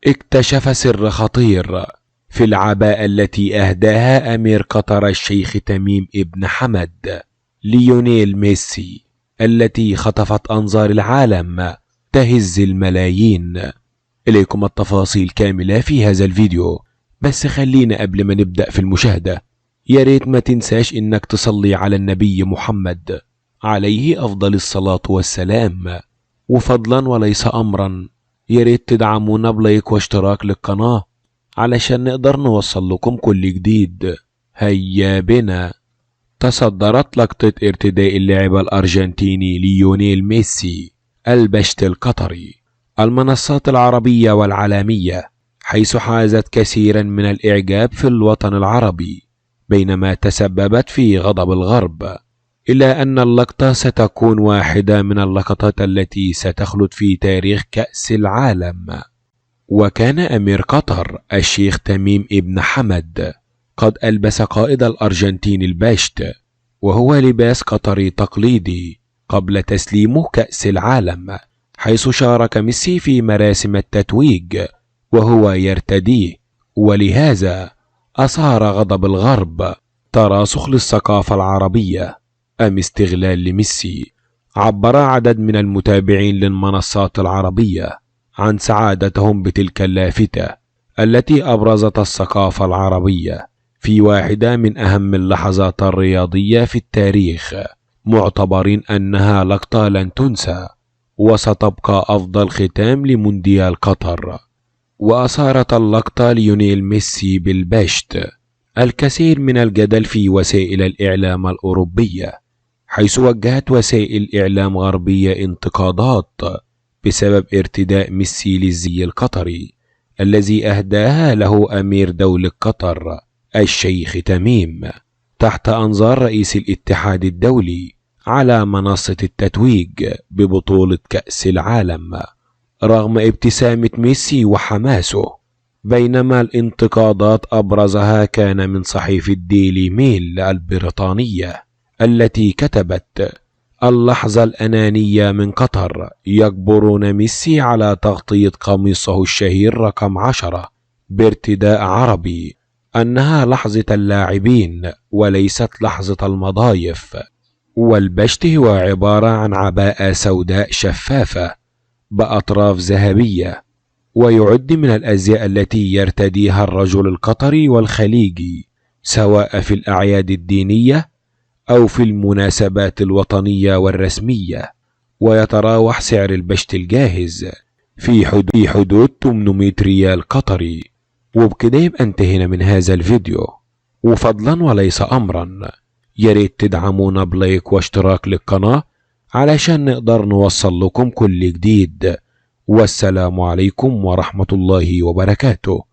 اكتشف سر خطير في العباءة التي أهداها أمير قطر الشيخ تميم ابن حمد ليونيل ميسي، التي خطفت أنظار العالم تهز الملايين. إليكم التفاصيل كاملة في هذا الفيديو، بس خلينا قبل ما نبدأ في المشاهدة ياريت ما تنساش إنك تصلي على النبي محمد عليه أفضل الصلاة والسلام. وفضلا وليس أمرا ياريت تدعمونا بلايك واشتراك للقناة علشان نقدر نوصل لكم كل جديد. هيا بنا. تصدرت لقطة ارتداء اللاعب الأرجنتيني ليونيل ميسي البشت القطري المنصات العربية والعالمية، حيث حازت كثيرا من الإعجاب في الوطن العربي، بينما تسببت في غضب الغرب، إلا أن اللقطة ستكون واحدة من اللقطات التي ستخلد في تاريخ كأس العالم. وكان أمير قطر الشيخ تميم ابن حمد قد ألبس قائد الأرجنتين الباشت، وهو لباس قطري تقليدي، قبل تسليمه كأس العالم، حيث شارك ميسي في مراسم التتويج وهو يرتديه، ولهذا أثار غضب الغرب تراسخ للثقافة العربية أم استغلال لميسي. عبر عدد من المتابعين للمنصات العربية عن سعادتهم بتلك اللافتة التي أبرزت الثقافة العربية في واحدة من أهم اللحظات الرياضية في التاريخ، معتبرين أنها لقطة لن تنسى وستبقى أفضل ختام لمونديال قطر. وأثارت اللقطة ليونيل ميسي بالبشت الكثير من الجدل في وسائل الإعلام الأوروبية، حيث وجهت وسائل إعلام غربية انتقادات بسبب ارتداء ميسي للزي القطري الذي أهداها له أمير دولة قطر الشيخ تميم تحت أنظار رئيس الاتحاد الدولي على منصة التتويج ببطولة كأس العالم، رغم ابتسامة ميسي وحماسه. بينما الانتقادات أبرزها كان من صحيفة ديلي ميل البريطانية، التي كتبت: اللحظة الأنانية من قطر، يجبرون ميسي على تغطية قميصه الشهير رقم 10 بارتداء عربي، أنها لحظة اللاعبين وليست لحظة المضايف. والبشت هو عبارة عن عباءة سوداء شفافة بأطراف ذهبية، ويعد من الأزياء التي يرتديها الرجل القطري والخليجي سواء في الأعياد الدينية أو في المناسبات الوطنية والرسمية. ويتراوح سعر البشت الجاهز في حدود 800 ريال قطري. وبكده يبقى انتهينا من هذا الفيديو، وفضلا وليس أمرا ياريت تدعمونا بلايك واشتراك للقناة علشان نقدر نوصل لكم كل جديد. والسلام عليكم ورحمة الله وبركاته.